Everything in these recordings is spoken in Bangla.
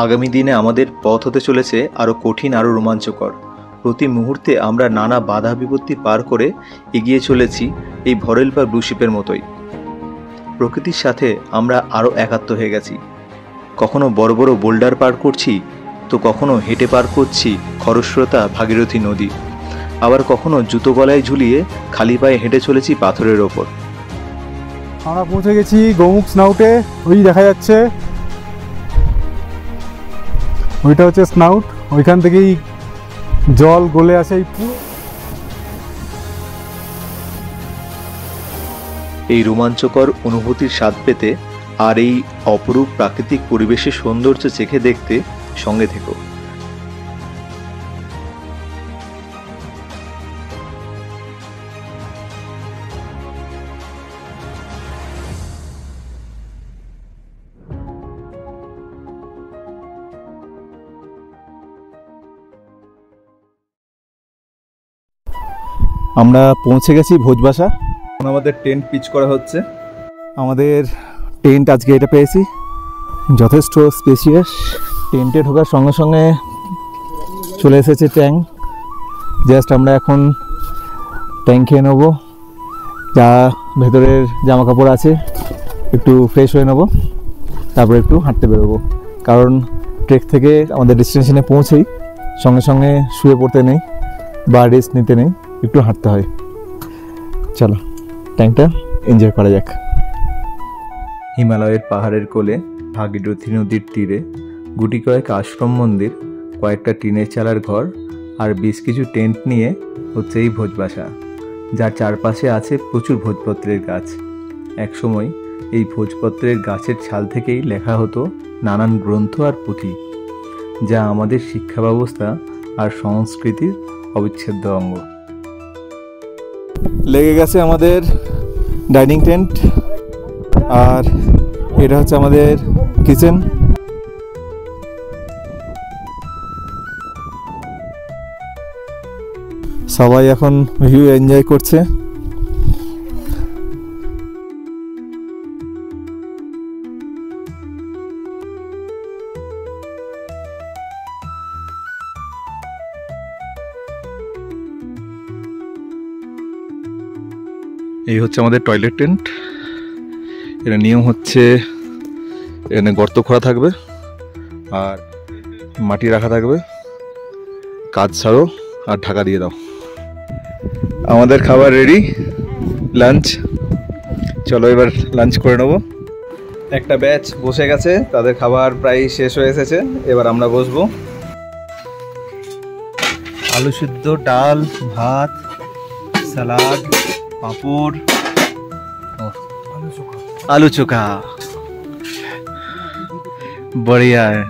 আগামী দিনে আমাদের পথ হতে চলেছে আরো কঠিন, আরো রোমাঞ্চকর। প্রতি মুহূর্তে আমরা নানা বাধা বিপত্তি পার করে এগিয়ে চলেছি এই ভরেল বা ব্লুশিপের মতোই। প্রকৃতির সাথে আমরা আরো একাত্ম হয়ে গেছি। কখনো বড় বড় বোল্ডার পার করছি, তো কখনো হেঁটে পার করছি খরস্রোতা ভাগীরথী নদী, আবার কখনো জুতো গলায় ঝুলিয়ে খালি পায়ে হেঁটে চলেছি পাথরের ওপর। আমরা পৌঁছে গেছি গৌমুখ স্নাউটে। ওই দেখা যাচ্ছে, ওইটা হচ্ছে স্নাউট। ওইখান থেকেই জল গলে আসে এই রোমাঞ্চকর অনুভূতির স্বাদ পেতে আর এই অপরূপ প্রাকৃতিক পরিবেশের সৌন্দর্য চেখে দেখতে সঙ্গে থেকো। আমরা পৌঁছে গেছি ভোজবাসা। আমাদের টেন্ট পিচ করা হচ্ছে। আমাদের টেন্ট আজকে এটা পেয়েছি, যথেষ্ট স্পেসিয়াস। টেন্টে ঢোকার সঙ্গে সঙ্গে চলে এসেছে ট্যাং। জাস্ট আমরা এখন ট্যাং খেয়ে নেবো, যা ভেতরের জামা কাপড় আছে একটু ফ্রেশ হয়ে নেবো, তারপরে একটু হাঁটতে বেরোবো। কারণ ট্রেক থেকে আমাদের ডেস্টিনেশনে পৌঁছেই সঙ্গে সঙ্গে শুয়ে পড়তে নেই বা রেস্ট নিতে নেই, একটু হাঁটতে হয়। চলো ট্যাংটা এনজয় করা যাক। হিমালয়ের পাহাড়ের কোলে, ভাগীরথী নদীর তীরে গুটি কয়েক আশ্রম মন্দির, কয়েকটা টিনের চালার ঘর আর বেশ কিছু টেন্ট নিয়ে হচ্ছে এই ভোজবাসা, যার চারপাশে আছে প্রচুর ভোজপত্রের গাছ। একসময় এই ভোজপত্রের গাছের ছাল থেকেই লেখা হতো নানান গ্রন্থ আর পুঁথি, যা আমাদের শিক্ষা ব্যবস্থা আর সংস্কৃতির অবিচ্ছেদ্য অঙ্গ। লেগে গেছে আমাদের ডাইনিং টেন্ট, আর এটা হচ্ছে আমাদের কিচেন। সবাই এখন ভিউ এনজয় করছে। এই হচ্ছে আমাদের টয়লেট টেন্ট। এর নিয়ম হচ্ছে এখানে গর্ত খোঁড়া থাকবে আর মাটি রাখা থাকবে, কাজ ছাড়ো আর ঢাকা দিয়ে দাও। আমাদের খাবার রেডি, লাঞ্চ। চলো এবার লাঞ্চ করে নেবো। একটা ব্যাচ বসে গেছে, তাদের খাবার প্রায় শেষ হয়ে এসেছে, এবার আমরা বসবো। আলু সিদ্ধ, ডাল, ভাত, সালাদ, পাঁপড়, आलू चोखा, बढ़िया है।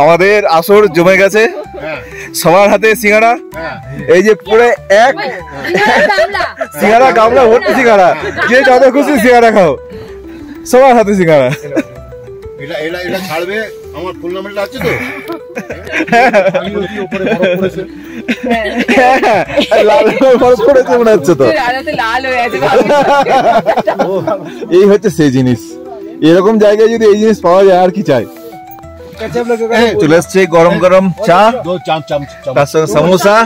আমাদের আসর জমে গেছে, সবার হাতে সিঙ্গাড়া। এই যে পুরো এক সিঙ্গাড়া গামলা ভর্তি সিঙ্গাড়া, যে যত খুশি সিঙ্গাড়া খাও, সবার হাতে সিঙ্গাড়া। এটা ছাড়বে, আমার ফুল নাম্বারটা আছে তো। এই হচ্ছে সেই জিনিস। এরকম জায়গায় যদি এই জিনিস পাওয়া যায় আর কি চাই। চলে আসছে গরম গরম চা, তার সঙ্গে সমোসা।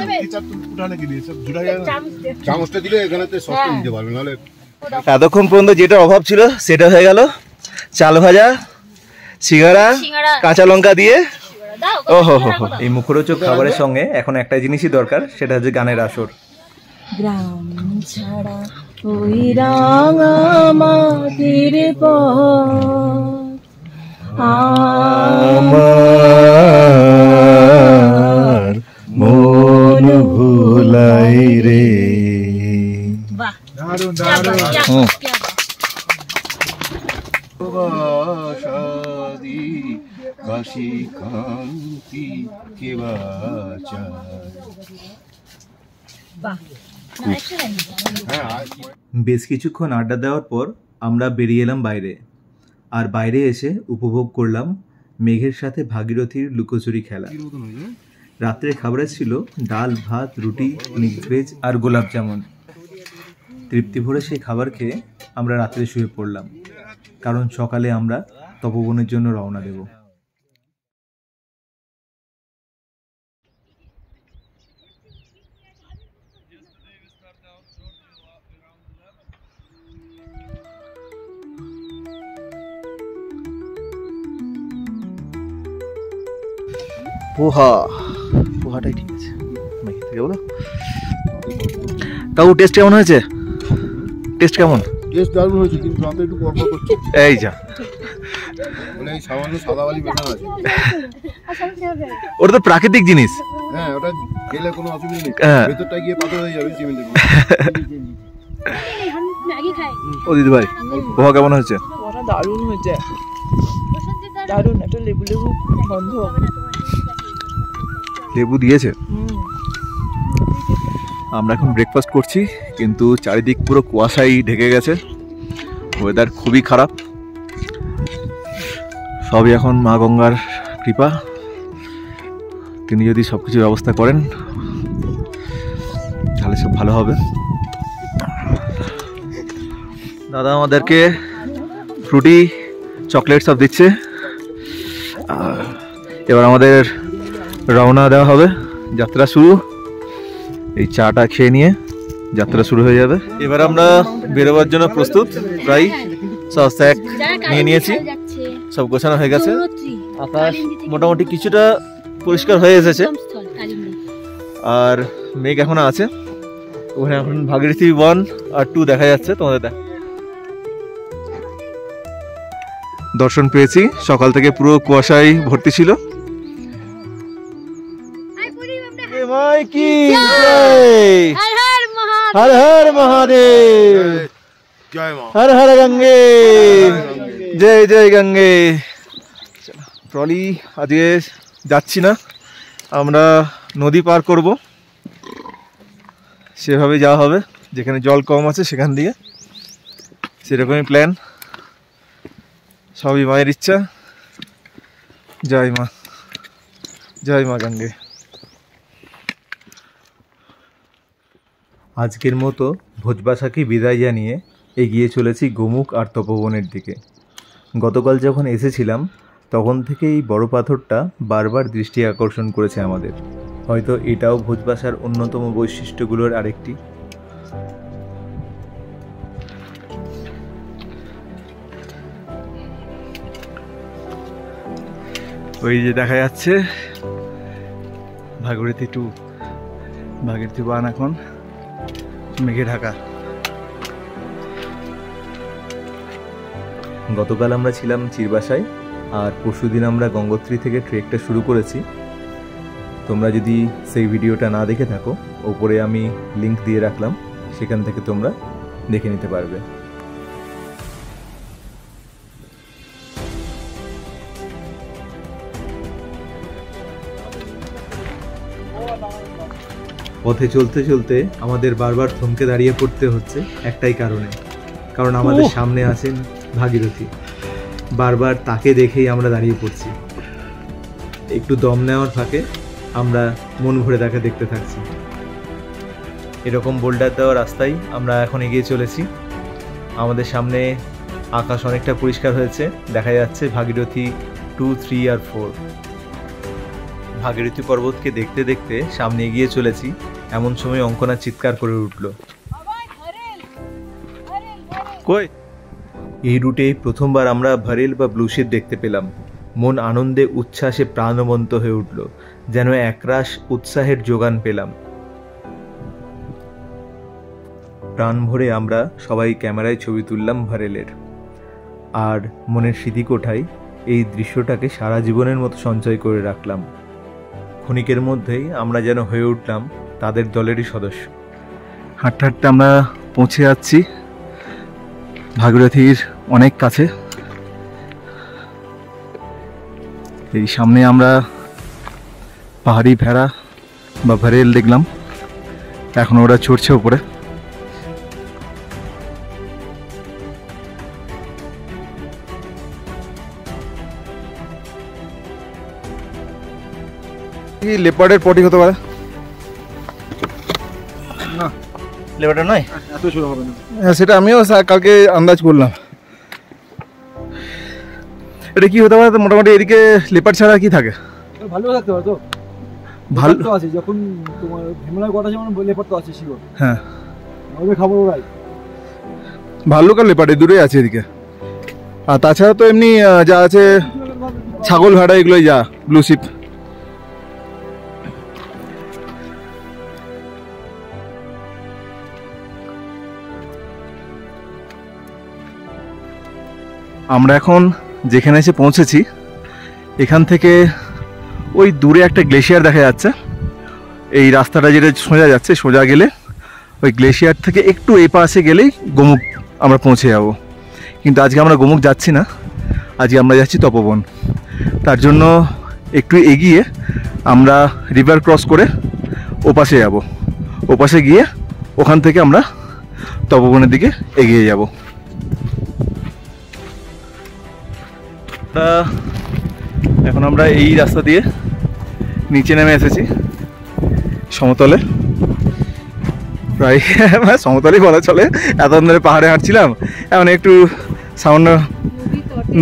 এতক্ষণ পর্যন্ত যেটা অভাব ছিল সেটা হয়ে গেল। চাল ভাজা, সিঙ্গাড়া, কাঁচা লঙ্কা দিয়ে। ওহো হো হো, এই মুখরোচক খাবারের সঙ্গে এখন একটা জিনিসই দরকার, সেটা হচ্ছে গানের আসর। গ্রাম ছাড়া ওই রাঙা মাটির আমার মন ভুলাই রে। বেশ কিছুক্ষণ আড্ডা দেওয়ার পর আমরা বেরিয়ে এলাম বাইরে, আর বাইরে এসে উপভোগ করলাম মেঘের সাথে ভাগীরথীর লুকোচুরি খেলা। রাত্রের খাবারে ছিল ডাল, ভাত, রুটি, মিক্স ভেজ আর গোলাপ জামুন। তৃপ্তি ভরে সেই খাবার খেয়ে আমরা রাত্রে শুয়ে পড়লাম, কারণ সকালে আমরা তপবনের জন্য রওনা দেব। পোহাটাই ঠিক আছে, থেকে বলো। কাকু টেস্ট কেমন হয়েছে? টেস্ট কেমন? টেস্ট দারুণ হয়েছে, কিন্তু রাতে একটু পরপর করছে। এই যা, মানে এই সামান্য সাদা বালি বেটার আছে। ওটা তো প্রাকৃতিক জিনিস। হ্যাঁ, ওটা গেলে কোনো অসুবিধা নেই, হ্যাঁ। ভেতরটা গিয়ে পাথর হয়ে যাবে সিমেন্টের। ও দিদি ভাই, পোহা কেমন হয়েছে? ওটা দারুণ হয়েছে, দারুণ। একটা লেবু লেবু গন্ধ। লেবু দিয়েছে। আমরা এখন ব্রেকফাস্ট করছি, কিন্তু চারিদিক পুরো কুয়াশায় ঢেকে গেছে, ওয়েদার খুবই খারাপ। সবই এখন মা গঙ্গার কৃপা, তিনি যদি সব কিছু ব্যবস্থা করেন তাহলে সব ভালো হবে। দাদা আমাদেরকে ফ্রুটি, চকলেট সব দিচ্ছে। এবার আমাদের রওনা দেওয়া হবে, যাত্রা শুরু। এই চাটা খেয়ে নিয়ে যাত্রা শুরু হয়ে যাবে। এবার আমরা বেরোবার জন্য প্রস্তুত, প্রায় সব স্যাক নিয়ে নিয়েছি, সব গোছানো হয়ে গেছে। আকাশ মোটামুটি কিছুটা পরিষ্কার হয়ে এসেছে, আর মেঘ এখনো আছে। ওখানে এখন ভাগীরথী 1 আর 2 দেখা যাচ্ছে, তোমাদের দর্শন পেয়েছি। সকাল থেকে পুরো কুয়াশায় ভর্তি ছিল। হর হর মহাদেব, জয় মা। হর হর গঙ্গে, জয় জয় গঙ্গে। ট্রলি আজকে যাচ্ছি না, আমরা নদী পার করব, সেভাবে যাওয়া হবে। যেখানে জল কম আছে সেখান দিয়ে, সেরকমই প্ল্যান। সবই মায়ের ইচ্ছা। জয় মা, জয় মা গঙ্গে। আজকের মতো ভোজবাসাকে বিদায় জানিয়ে এগিয়ে চলেছি গোমুখ আর তপবনের দিকে। গতকাল যখন এসেছিলাম তখন থেকে এই বড় পাথরটা বারবার দৃষ্টি আকর্ষণ করেছে আমাদের। হয়তো এটাও ভোজবাসার অন্যতম বৈশিষ্ট্যগুলোর আরেকটি। ওই যে দেখা যাচ্ছে ভাগীরথী 2, ভাগীরথী 1 এখন মেঘে ঢাকা। গতকাল আমরা ছিলাম চিরবাসায়, আর পরশুদিন আমরা গঙ্গোত্রী থেকে ট্রেকটা শুরু করেছি। তোমরা যদি সেই ভিডিওটা না দেখে থাকো, ওপরে আমি লিংক দিয়ে রাখলাম, সেখান থেকে তোমরা দেখে নিতে পারবে। পথে চলতে চলতে আমাদের বারবার থমকে দাঁড়িয়ে পড়তে হচ্ছে একটাই কারণে, কারণ আমাদের সামনে আছেন ভাগীরথী। বারবার তাকে দেখেই আমরা দাঁড়িয়ে পড়ছি। একটু দম নেওয়ার ফাঁকে আমরা মন ভরে তাকে দেখতে থাকছি। এরকম বোল্ডার দেওয়া রাস্তায় আমরা এখন এগিয়ে চলেছি। আমাদের সামনে আকাশ অনেকটা পরিষ্কার হয়েছে, দেখা যাচ্ছে ভাগীরথী 2, 3 আর 4। ভাগীরথী পর্বতকে দেখতে দেখতে সামনে এগিয়ে চলেছি, এমন সময় অঙ্কনা চিৎকার করে উঠল, কই? এই রুটে প্রথমবার আমরা ভারেল বা ব্লুশিপ দেখতে পেলাম। মন আনন্দে উচ্ছ্বাসে প্রাণবন্ত হয়ে উঠল, যেন একরাশ উৎসাহের যোগান পেলাম। প্রাণ ভরে আমরা সবাই ক্যামেরায় ছবি তুললাম ভারেলের, আর মনের স্মৃতিকোঠায় এই দৃশ্যটাকে সারা জীবনের মতো সঞ্চয় করে রাখলাম। ক্ষণিকের মধ্যেই আমরা যেন হয়ে উঠলাম তাদের দলেরই সদস্য। হাঁটতে হাঁটতে আমরা পৌঁছে যাচ্ছি ভাগীরথীর অনেক কাছে। এই সামনে আমরা পাহাড়ি ভেড়া বা ভারেল দেখলাম, এখন ওরা চড়ছে উপরে। কি লেপার্ডের পটি হতে পারে? না, লেবারটা নয়। এত ছোট হবে না। হ্যাঁ, সেটা আমিও কালকে আন্দাজ করলাম। এটা কি হতে পারে? মোটামুটি এদিকে লেপার্ড ছাড়া কি থাকে? ভালো থাকতে পারে তো, ভালো তো আছে যখন তোমার হিমালয় কটা যেমন লেপার তো আছে শিওর, হ্যাঁ, ওদের খাবার ওরাই। ভাল্লুক আর লেপার্ড এই দুটোই আছে এদিকে। আর তাছাড়া তো এমনি যা আছে ছাগল ভেড়া এগুলোই যা ব্লু শিপ। আমরা এখন যেখানে এসে পৌঁছেছি এখান থেকে ওই দূরে একটা গ্লেশিয়ার দেখা যাচ্ছে। এই রাস্তাটা যেটা সোজা যাচ্ছে, সোজা গেলে ওই গ্লেশিয়ার থেকে একটু এই পাশে গেলেই গোমুখ আমরা পৌঁছে যাব। কিন্তু আজকে আমরা গোমুখ যাচ্ছি না, আজকে আমরা যাচ্ছি তপবন। তার জন্য একটু এগিয়ে আমরা রিভার ক্রস করে ওপাশে যাব। ওপাশে গিয়ে ওখান থেকে আমরা তপবনের দিকে এগিয়ে যাব। এখন আমরা এই রাস্তা দিয়ে নিচে নেমে এসেছি সমতলে, প্রায় সমতলই বলা চলে। এতক্ষণ ধরে পাহাড়ে হাঁটছিলাম, এখন একটু সামান্য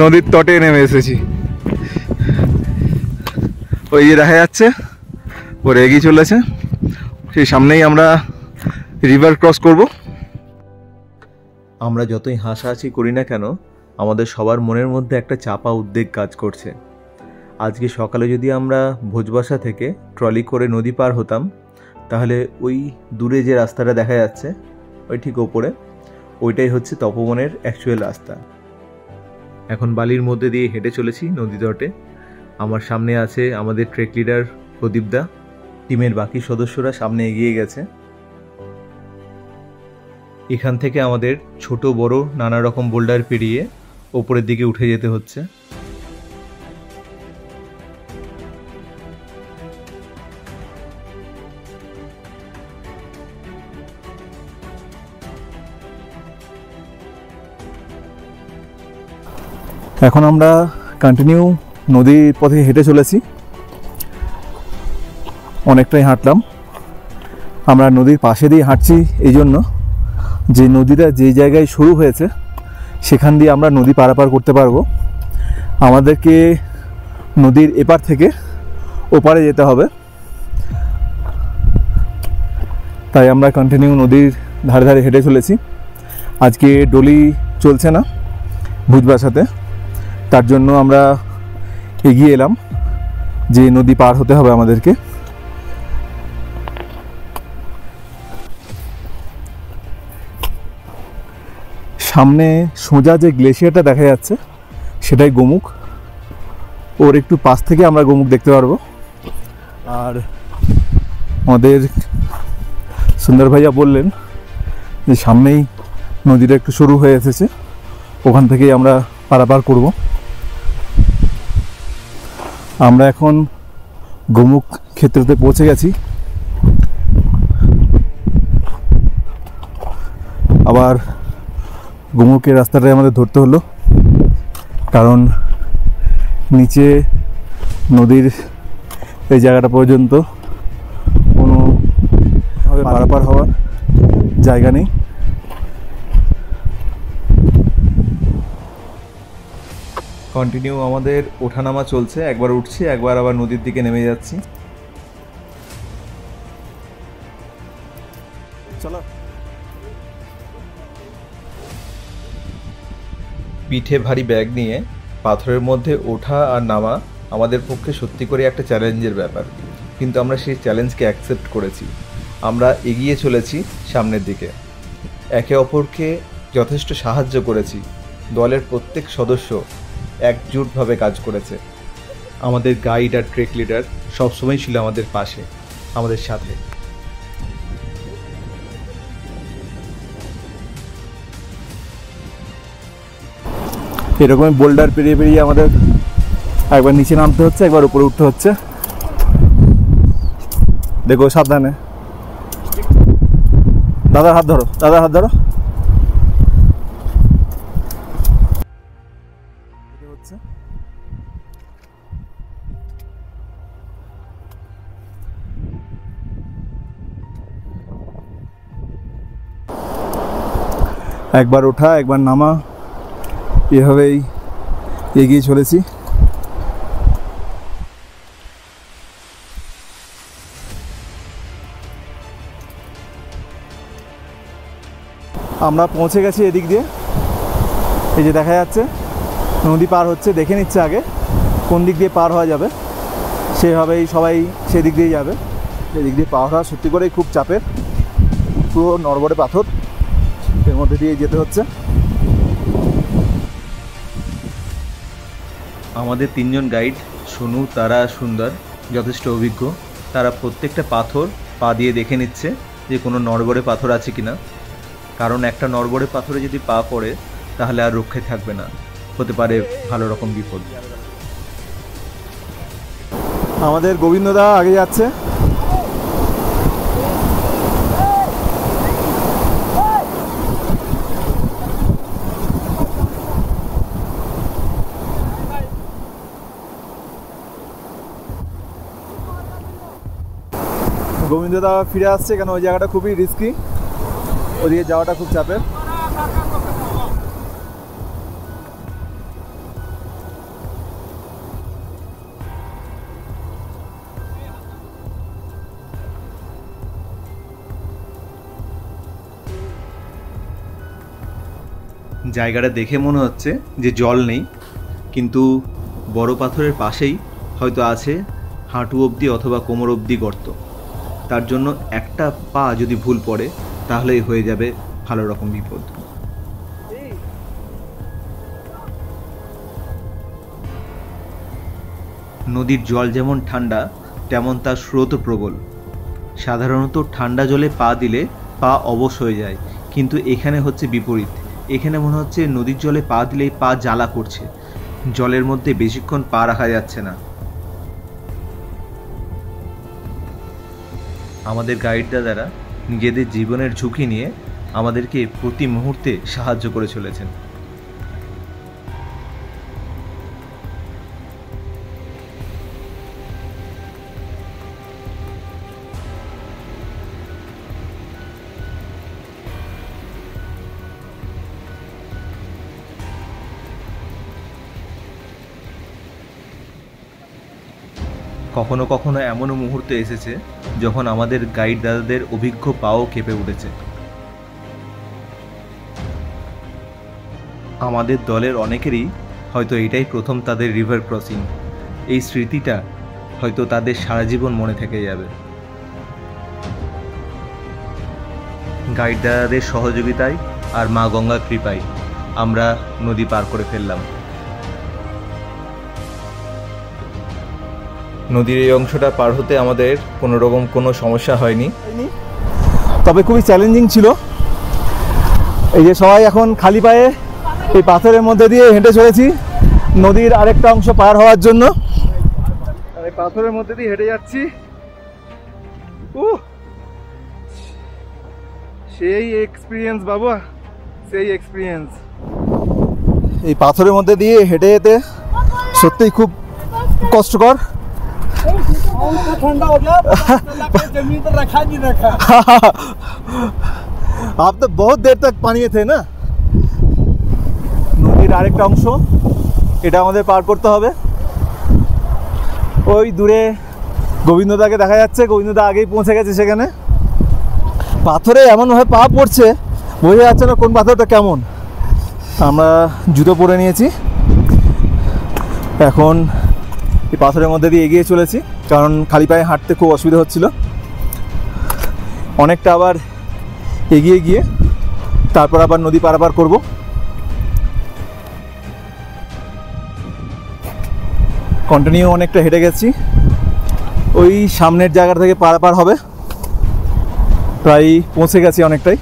নদীর তটে নেমে এসেছি। ওই যে দেখা যাচ্ছে ওরা এগিয়ে চলেছে, সেই সামনেই আমরা রিভার ক্রস করব। আমরা যতই হাসাহাসি করি না কেন, আমাদের সবার মনের মধ্যে একটা চাপা উদ্বেগ কাজ করছে। আজকে সকালে যদি আমরা ভোজবাসা থেকে ট্রলি করে নদী পার হতাম, তাহলে ওই দূরে যে রাস্তাটা দেখা যাচ্ছে ওই ঠিক ওপরে, ওইটাই হচ্ছে তপবনের অ্যাকচুয়াল রাস্তা। এখন বালির মধ্যে দিয়ে হেঁটে চলেছি নদী তটে। আমার সামনে আছে আমাদের ট্রেক লিডার প্রদীপদা, টিমের বাকি সদস্যরা সামনে এগিয়ে গেছে। এখান থেকে আমাদের ছোট বড় নানা রকম বোল্ডার পেরিয়ে ওপরের দিকে উঠে যেতে হচ্ছে। এখন আমরা কন্টিনিউ নদীর পথে হেঁটে চলেছি। অনেকটাই হাঁটলাম। আমরা নদীর পাশে দিয়ে হাঁটছি এই জন্য যে নদীটা যে জায়গায় শুরু হয়েছে সেখান দিয়ে আমরা নদী পারাপার করতে পারবো। আমাদেরকে নদীর এপার থেকে ওপারে যেতে হবে, তাই আমরা কন্টিনিউ নদীর ধারে ধারে হেঁটে চলেছি। আজকে ডলি চলছে না ভুজবাসাতে, তার জন্য আমরা এগিয়ে এলাম যে নদী পার হতে হবে আমাদেরকে। সামনে সোজা যে গ্লেশিয়ারটা দেখা যাচ্ছে সেটাই গোমুখ। ওর একটু পাশ থেকে আমরা গোমুখ দেখতে পারবো। আর আমাদের সুন্দর ভাইয়া বললেন যে সামনেই নদীটা একটু শুরু হয়ে এসেছে, ওখান থেকেই আমরা পারাপার করব। আমরা এখন গোমুখ ক্ষেত্রতে পৌঁছে গেছি। আবার গোমুখের রাস্তাটাই আমাদের ধরতে হলো, কারণ নিচে নদীর এই জায়গাটা পর্যন্ত কোনোভাবে পারাপার হওয়ার জায়গা নেই। কন্টিনিউ আমাদের ওঠানামা চলছে, একবার উঠছি একবার আবার নদীর দিকে নেমে যাচ্ছি। চলো। পিঠে ভারী ব্যাগ নিয়ে পাথরের মধ্যে ওঠা আর নামা আমাদের পক্ষে সত্যি করে একটা চ্যালেঞ্জের ব্যাপার, কিন্তু আমরা সেই চ্যালেঞ্জকে অ্যাকসেপ্ট করেছি। আমরা এগিয়ে চলেছি সামনের দিকে, একে অপরকে যথেষ্ট সাহায্য করেছি। দলের প্রত্যেক সদস্য একজোটভাবে কাজ করেছে। আমাদের গাইড আর ট্রেক লিডার সবসময় ছিল আমাদের পাশে, আমাদের সাথে। এরকমই বোল্ডার পেরিয়ে পেরিয়ে আমাদের একবার নিচে নামতে হচ্ছে, একবার উপরে উঠতে হচ্ছে। দেখো সাবধানে, দাদার হাত ধরো, দাদার হাত ধরো। একবার ওঠা একবার নামা, এভাবেই এগিয়ে চলেছি। আমরা পৌঁছে গেছি এদিক দিয়ে, এই যে দেখা যাচ্ছে নদী পার হচ্ছে, দেখে নিচ্ছে আগে কোন দিক দিয়ে পার হওয়া যাবে, সেভাবেই সবাই সেদিক দিয়ে যাবে। এদিক দিয়ে পার হওয়া সত্যি করেই খুব চাপের, পুরো নড়বড়ে পাথর, এর মধ্যে দিয়ে যেতে হচ্ছে। আমাদের 3 জন গাইড সোনু, তারা, সুন্দর যথেষ্ট অভিজ্ঞ। তারা প্রত্যেকটা পাথর পা দিয়ে দেখে নিচ্ছে যে কোনো নড়বড়ে পাথর আছে কিনা, কারণ একটা নড়বড়ে পাথরে যদি পা পড়ে তাহলে আর রক্ষে থাকবে না, হতে পারে ভালো রকম বিপদ। আমাদের গোবিন্দদা আগে যাচ্ছে। গোবিন্দদা ফিরে আসছে, কেন ওই জায়গাটা খুবই রিস্কি, ওদিকে যাওয়াটা খুব চাপের। জায়গাটা দেখে মনে হচ্ছে যে জল নেই, কিন্তু বড় পাথরের পাশেই হয়তো আছে হাঁটু অবধি অথবা কোমর অবধি গর্ত। তার জন্য একটা পা যদি ভুল পড়ে তাহলেই হয়ে যাবে ভালো রকম বিপদ। নদীর জল যেমন ঠান্ডা, তেমন তার স্রোতও প্রবল। সাধারণত ঠান্ডা জলে পা দিলে পা অবশ হয়ে যায়, কিন্তু এখানে হচ্ছে বিপরীত। এখানে মনে হচ্ছে নদীর জলে পা দিলেই পা জ্বালা করছে, জলের মধ্যে বেশিক্ষণ পা রাখা যাচ্ছে না। আমাদের গাইড দাদারা নিজেদের জীবনের ঝুঁকি নিয়ে আমাদেরকে প্রতি মুহূর্তে সাহায্য করে চলেছেন। কখনো কখনো এমনও মুহূর্ত এসেছে যখন আমাদের গাইড দাদাদের অভিজ্ঞ পাও কেঁপে উঠেছে। আমাদের দলের অনেকেরই হয়তো এটাই প্রথম তাদের রিভার ক্রসিং। এই স্মৃতিটা হয়তো তাদের সারা জীবন মনে থেকে যাবে। গাইড দাদাদের সহযোগিতায় আর মা গঙ্গার কৃপায় আমরা নদী পার করে ফেললাম। নদীর এই অংশটা পার হতে আমাদের কোনো রকম কোনো সমস্যা হয়নি, তবে খুবই চ্যালেঞ্জিং ছিল। এই যে সবাই এখন খালি পায়ে এই পাথরের মধ্যে দিয়ে হেঁটে চলেছি নদীর আরেকটা অংশ পার হওয়ার জন্য। এই পাথরের মধ্যে দিয়ে হেঁটে যাচ্ছি, সেই এক্সপিরিয়েন্স বাবা, সেই এক্সপিরিয়েন্স। এই পাথরের মধ্যে দিয়ে হেঁটে যেতে সত্যিই খুব কষ্টকর। ठंडा हो गया, जमीन पर रखा नहीं रखा। आप तो बहुत देर तक पानी में थे ना। নদীর আরেকটা অংশ এটা আমাদের পার করতে হবে। ওই দূরে গোবিন্দদাকে দেখা যাচ্ছে, গোবিন্দদা আগেই পৌঁছে গেছে সেখানে। পাথরে এমনভাবে পা পড়ছে বোঝা যাচ্ছে না কোন পাথরটা কেমন। আমরা জুতো পরে নিয়েছি, এখন এই পাথরের মধ্যে দিয়ে এগিয়ে চলেছি, কারণ খালি পায়ে হাঁটতে খুব অসুবিধা হচ্ছিল। অনেকটা আবার এগিয়ে গিয়ে তারপর আবার নদী পারাপার করব। কন্টিনিউ অনেকটা হেঁটে গেছি, ওই সামনের জায়গা থেকে পারাপার হবে, প্রায় পৌঁছে গেছি অনেকটাই।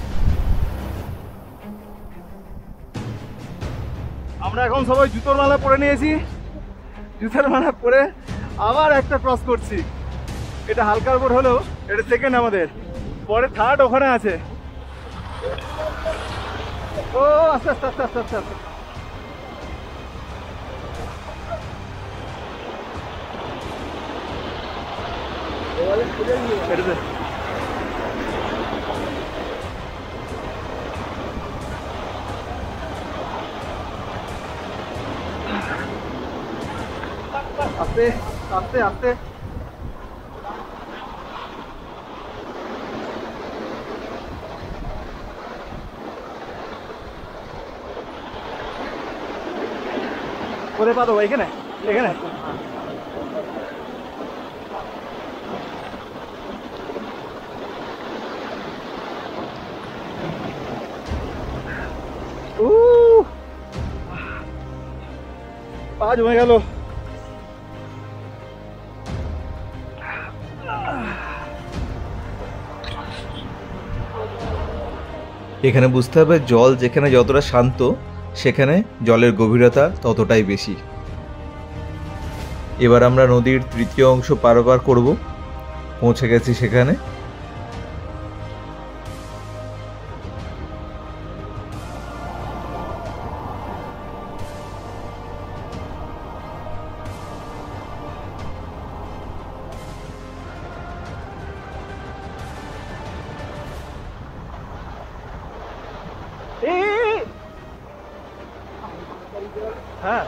আমরা এখন সবাই জুতোর মালা পরে নিয়েছি, জুতোর মালা পরে আবার একটা ক্রস করছি। এটা হালকার উপর হলেও এটা সেকেন্ড, আমাদের পরে থার্ড ওখানে আছে। ও আস্তে আস্তে আস্তে আস্তে আস্তে আস্তে আস্তে আস্তে আস্তে। কোথায় পা দেবো? এখানে এখানে পা জমে গেল। এখানে বুঝতে হবে জল যেখানে যতটা শান্ত সেখানে জলের গভীরতা ততটাই বেশি। এবার আমরা নদীর তৃতীয় অংশ পারাপার করব, পৌঁছে গেছি সেখানে। হ্যাঁ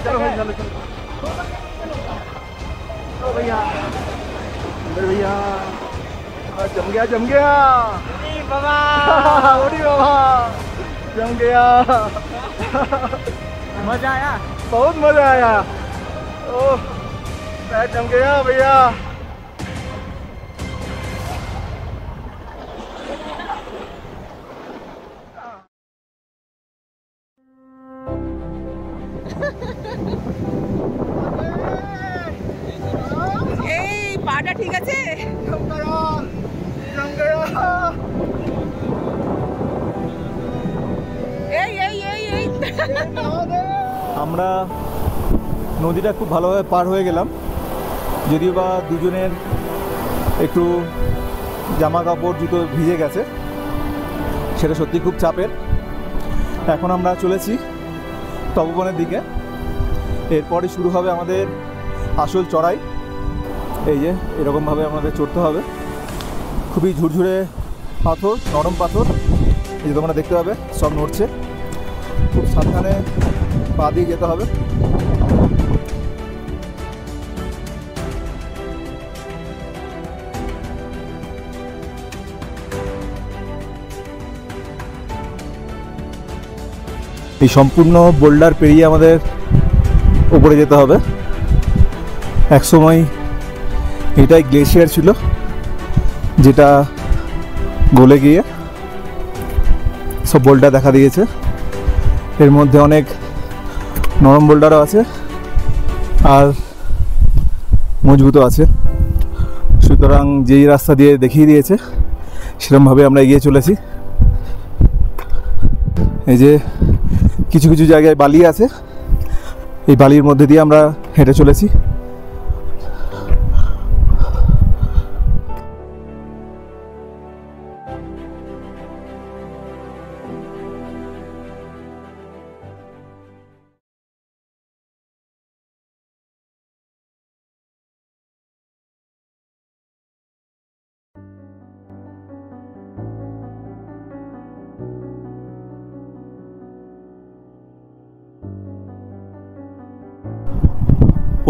चलो भैया, भैया जम गया बाबा, जम गया। मजा आया, बहुत मजा आया। ओह पैर जम गया भैया। পাটা ঠিক আছে? আমরা নদীটা খুব ভালোভাবে পার হয়ে গেলাম, যদিও বা দুজনের একটু জামা কাপড় জুতো ভিজে গেছে, সেটা সত্যি খুব চাপের। এখন আমরা চলেছি তপবনের দিকে। এরপরই শুরু হবে আমাদের আসল চড়াই। এই যে এরকমভাবে আমাদের চড়তে হবে, খুবই ঝুরঝুরে পাথর, নরম পাথর, এই যে তোমরা দেখতে পাবে সব নড়ছে, খুব সাবধানে পা দিয়ে যেতে হবে। এই সম্পূর্ণ বোল্ডার পেরিয়ে আমাদের উপরে যেতে হবে। একসময় এটাই গ্লেশিয়ার ছিল, যেটা গলে গিয়ে সব বোল্ডার দেখা দিয়েছে। এর মধ্যে অনেক নরম বোল্ডারও আছে আর মজবুতও আছে, সুতরাং যেই রাস্তা দিয়ে দেখিয়ে দিয়েছে সেরকমভাবে আমরা এগিয়ে চলেছি। এই যে কিছু কিছু জায়গায় বালি আছে, এই বালির মধ্যে দিয়ে আমরা হেঁটে চলেছি।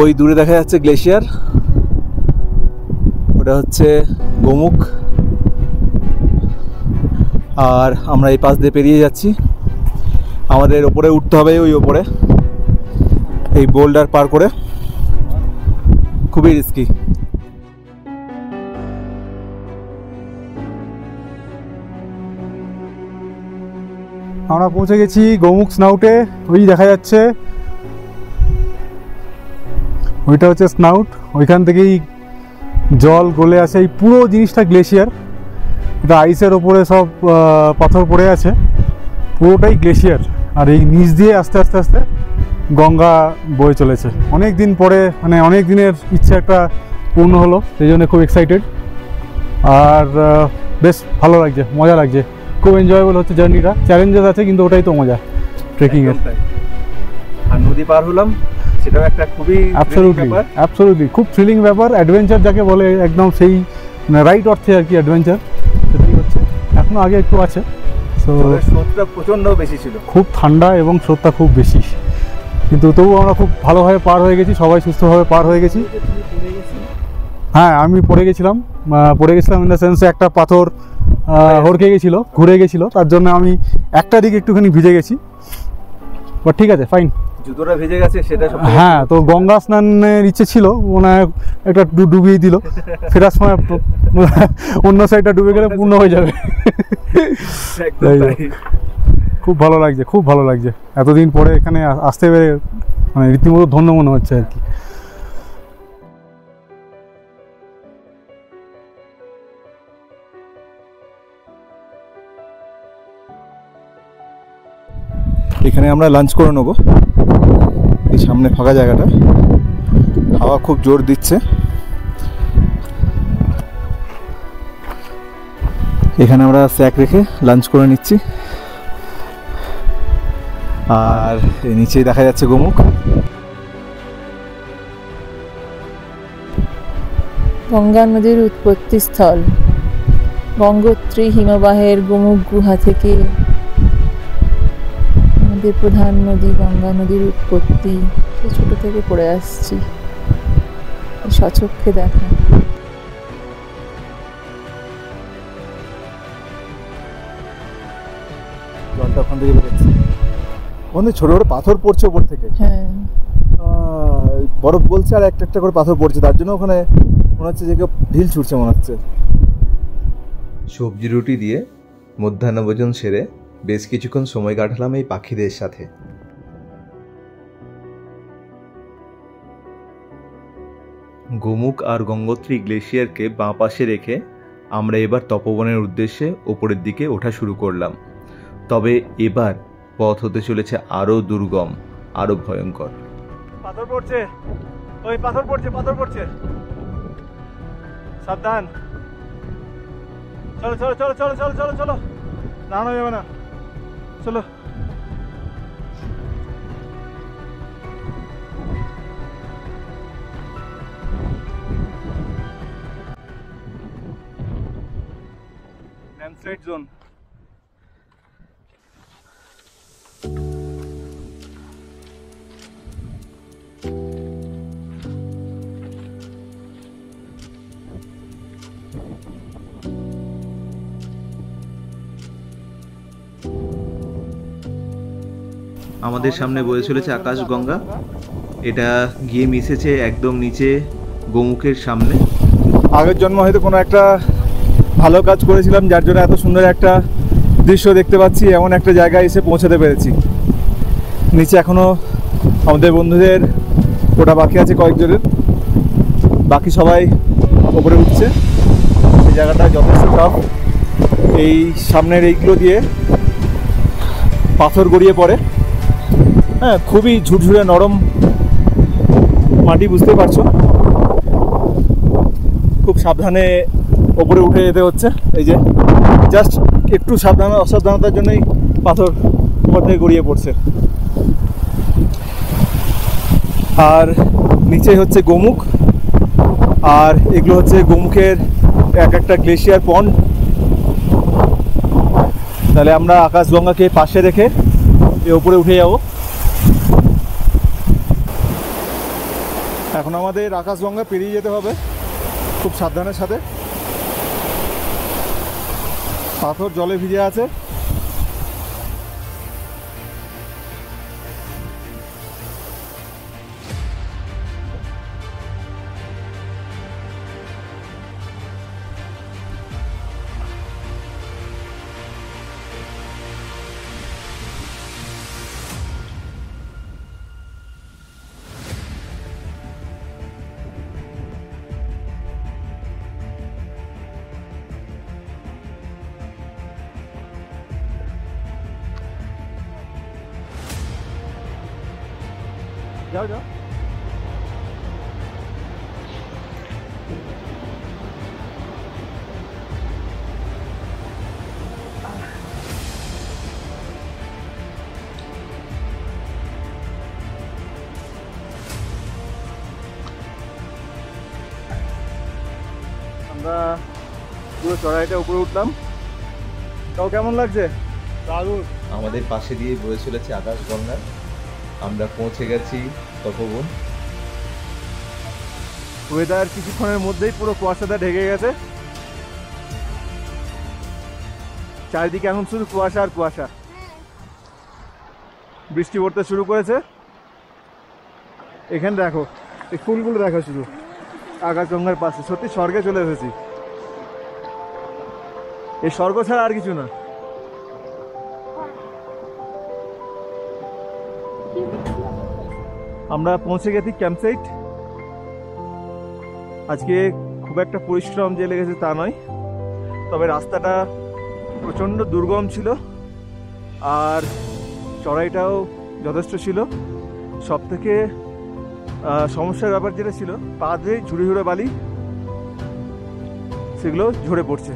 ওই দূরে দেখা যাচ্ছে গ্লেশিয়ার, ওটা হচ্ছে গোমুখ, আর আমরা এই পাশ দিয়ে পেরিয়ে যাচ্ছি। আমাদের ওপরে উঠতে হবে, ওই ওপরে এই বোল্ডার পার করে, খুবই রিস্কি। আমরা পৌঁছে গেছি গোমুখ স্নাউটে। ওই দেখা যাচ্ছে, ওইটা হচ্ছে স্নাউট। ওইখান থেকেই জল গলে আসে। এই পুরো জিনিসটা গ্লেশিয়ার। এটা আইসের ওপরে সব পাথর পড়ে আছে, পুরোটাই গ্লেশিয়ার। আর এই নিচ দিয়ে আস্তে আস্তে আস্তে গঙ্গা বয়ে চলেছে। অনেক দিন পরে, মানে অনেক দিনের ইচ্ছে একটা পূর্ণ হলো, সেই জন্য খুব এক্সাইটেড। আর বেশ ভালো লাগছে, মজা লাগছে, খুব এনজয়েবল হচ্ছে জার্নিটা। চ্যালেঞ্জেস আছে কিন্তু ওটাই তো মজা ট্রেকিংয়ের। আর নদী পার হলাম, সেটাও একটা খুবই অ্যাবসলিউটলি খুব থ্রিলিং ব্যাপার। অ্যাডভেঞ্চার যাকে বলে, একদম সেই রাইট অর্থে আর কি অ্যাডভেঞ্চার সেটাই হচ্ছে। এখনও আগে একটু আছে। তো স্রোতটা প্রচণ্ড বেশি ছিল, খুব ঠান্ডা এবং স্রোতটা খুব বেশি, কিন্তু তবু আমরা খুব ভালোভাবে পার হয়ে গেছি, সবাই সুস্থভাবে পার হয়ে গেছি। হ্যাঁ, আমি পড়ে গেছিলাম ইন দ্য সেন্সে একটা পাথর হড়কে গেছিলো, ঘুরে গেছিলো, তার জন্য আমি একটা দিক একটুখানি ভিজে গেছি। বাট ঠিক আছে, ফাইন। জুতোটা ভিজে গেছে সেটা। হ্যাঁ, তো গঙ্গা স্নানের ইচ্ছে ছিল, মনে হয় একটা ডুবিয়ে দিল। ফেরার সময় অন্য সাইডটা ডুবে গেলে পূর্ণ হয়ে যাবে। খুব ভালো লাগছে, খুব ভালো লাগছে। এতদিন পরে এখানে আসতে পেরে মানে রীতিমতো ধন্য মনে হচ্ছে আর কি। এখানে আমরা লাঞ্চ করে নেবো, এই সামনে ফাঁকা জায়গাটা। হাওয়া খুব জোর দিচ্ছে। এখানে আমরা স্যাক রেখে লাঞ্চ করে নিচ্ছি। আর নিচেই দেখা যাচ্ছে গোমুখ। গঙ্গা নদীর উৎপত্তি স্থল গঙ্গোত্রী হিমবাহের গোমুখ গুহা থেকে আমাদের প্রধান নদী গঙ্গা নদীর উৎপত্তি। সে ছোট থেকে পড়ে আসছি, স্বচক্ষে দেখা। জলটা ওখান থেকে বেরোচ্ছে, ওখানে ছোট ছোট পাথর পড়ছে ওপর থেকে। হ্যাঁ, বরফ বলছে আর একটা একটা করে পাথর পড়ছে, তার জন্য ওখানে মনে হচ্ছে যে কেউ ঢিল ছুটছে মনে হচ্ছে। সবজি রুটি দিয়ে মধ্যাহ্নভোজন সেরে বেশ কিছুক্ষণ সময় কাটালাম এই পাখিদের সাথে। গোমুখ আর গঙ্গোত্রী গ্লেশিয়ারকে বাঁ পাশে রেখে আমরা এবার তপবনের উদ্দেশ্যে ওপরের দিকে ওঠা শুরু করলাম। তবে এবার পথ হতে চলেছে আরও দুর্গম, আরও ভয়ঙ্কর। পাথর পড়ছে, ওই পাথর পড়ছে, পাথর পড়ছে, সাবধান। চলো চলো চলো চলো চলো চলো চলো, দাঁড়ানো যাবে না, চলো। Landslide zone. আমাদের সামনে বয়ে চলেছে আকাশগঙ্গা। এটা গিয়ে মিশেছে একদম নিচে গোমুখের সামনে। আগের জন্ম হয়তো কোনো একটা ভালো কাজ করেছিলাম, যার জন্য এত সুন্দর একটা দৃশ্য দেখতে পাচ্ছি। এমন একটা জায়গায় এসে পৌঁছাতে পেরেছি। নিচে এখনও আমাদের বন্ধুদের ওটা বাকি আছে কয়েকজনের, বাকি সবাই ওপরে উঠছে। এই জায়গাটা যথেষ্ট টাফ। এই সামনের এইগুলো দিয়ে পাথর গড়িয়ে পড়ে। হ্যাঁ, খুবই ঝুরঝুরে নরম মাটি, বুঝতে পারছো। খুব সাবধানে ওপরে উঠে যেতে হচ্ছে। এই যে জাস্ট একটু অসাবধানতার জন্যই পাথর উপর থেকে গড়িয়ে পড়ছে। আর নিচে হচ্ছে গোমুখ, আর এগুলো হচ্ছে গোমুখের এক একটা গ্লেশিয়ার পন্ড। তাহলে আমরা আকাশগঙ্গাকে পাশে রেখে ওপরে উঠে যাব। এখন আমাদের আকাশগঙ্গা পেরিয়ে যেতে হবে খুব সাবধানের সাথে। পাথর জলে ভিজে আছে। যাও যাও। আমরা পুরো চড়াইটা উপরে উঠলাম। তাও কেমন লাগছে? দারুণ। আমাদের পাশে দিয়ে বয়ে চলেছে আকাশগঙ্গা। আমরা পৌঁছে গেছি তপবন। ওয়েদার কিছুক্ষণের মধ্যেই পুরো কুয়াশাটা ঢেকে গেছে। চারিদিকে এখন শুধু কুয়াশা আর কুয়াশা। বৃষ্টি পড়তে শুরু করেছে। এখানে দেখো, এই ফুলগুলো দেখো শুধু আকাশগঙ্গার পাশে। সত্যি স্বর্গে চলে এসেছি। এই স্বর্গ ছাড়া আর কিছু না। আমরা পৌঁছে গেছি ক্যাম্পসাইট। আজকে খুব একটা পরিশ্রম যে লেগেছে তা নয়, তবে রাস্তাটা প্রচণ্ড দুর্গম ছিল আর চড়াইটাও যথেষ্ট ছিল। সব থেকে সমস্যার ব্যাপার যেটা ছিল, পা দিয়ে ঝুড়ে ঝুড়ে বালি সেগুলো ঝরে পড়ছে।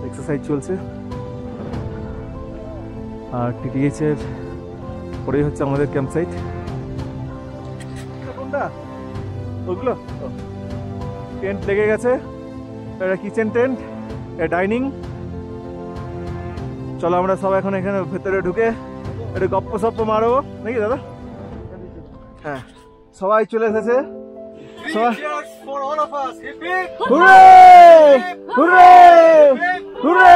এক্সারসাইজ চলছে আর টিটিএইচের পরেই হচ্ছে আমাদের ক্যাম্পসাইট। কোনটা? ওগুলো টেন্ট লেগে গেছে। এটা কিচেন টেন্ট, এটা ডাইনিং। চলো আমরা সব এখন এখানে ভেতরে ঢুকে একটু গপ্প সপ্প মারবো নাকি দাদা? হ্যাঁ, সবাই চলে এসেছে। সবাই হুররে! হুররে! হুররে!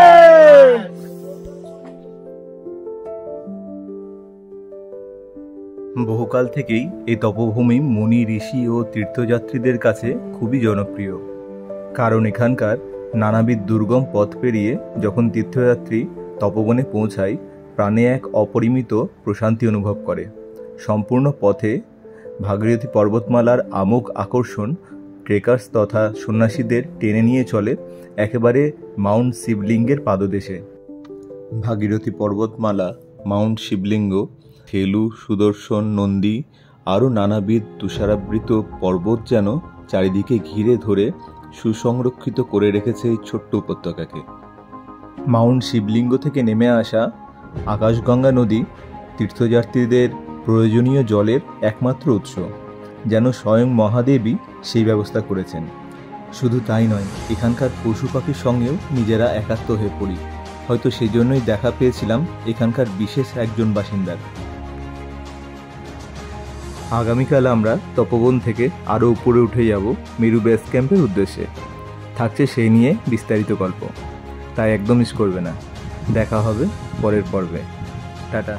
বহুকাল থেকেই এই তপভূমি মুনি, ঋষি ও তীর্থযাত্রীদের কাছে খুবই জনপ্রিয়। কারণ এখানকার নানাবিধ দুর্গম পথ পেরিয়ে যখন তীর্থযাত্রী তপবনে পৌঁছায়, প্রাণে এক অপরিমিত প্রশান্তি অনুভব করে। সম্পূর্ণ পথে ভাগীরথী পর্বতমালার আমোঘ আকর্ষণ ট্রেকার্স তথা সন্ন্যাসীদের টেনে নিয়ে চলে একেবারে মাউন্ট শিবলিঙ্গের পাদদেশে। ভাগীরথী পর্বতমালা, মাউন্ট শিবলিঙ্গ, থেলু, সুদর্শন, নন্দী আরও নানাবিধ তুষারাবৃত পর্বত যেন চারিদিকে ঘিরে ধরে সুসংরক্ষিত করে রেখেছে এই ছোট্ট উপত্যকাকে। মাউন্ট শিবলিঙ্গ থেকে নেমে আসা আকাশগঙ্গা নদী তীর্থযাত্রীদের প্রয়োজনীয় জলের একমাত্র উৎস, যেন স্বয়ং মহাদেবী সেই ব্যবস্থা করেছেন। শুধু তাই নয়, এখানকার পশু পাখির সঙ্গেও নিজেরা একাত্ম হয়ে পড়ি। হয়তো সেজন্যই দেখা পেয়েছিলাম এখানকার বিশেষ একজন বাসিন্দার। আগামীকাল আমরা তপবন থেকে আরও উপরে উঠে যাব মেরু বেস ক্যাম্পের উদ্দেশ্যে। থাকছে সেই নিয়ে বিস্তারিত গল্প, তাই একদম মিস করবে না। দেখা হবে পরের পর্বে। টাটা।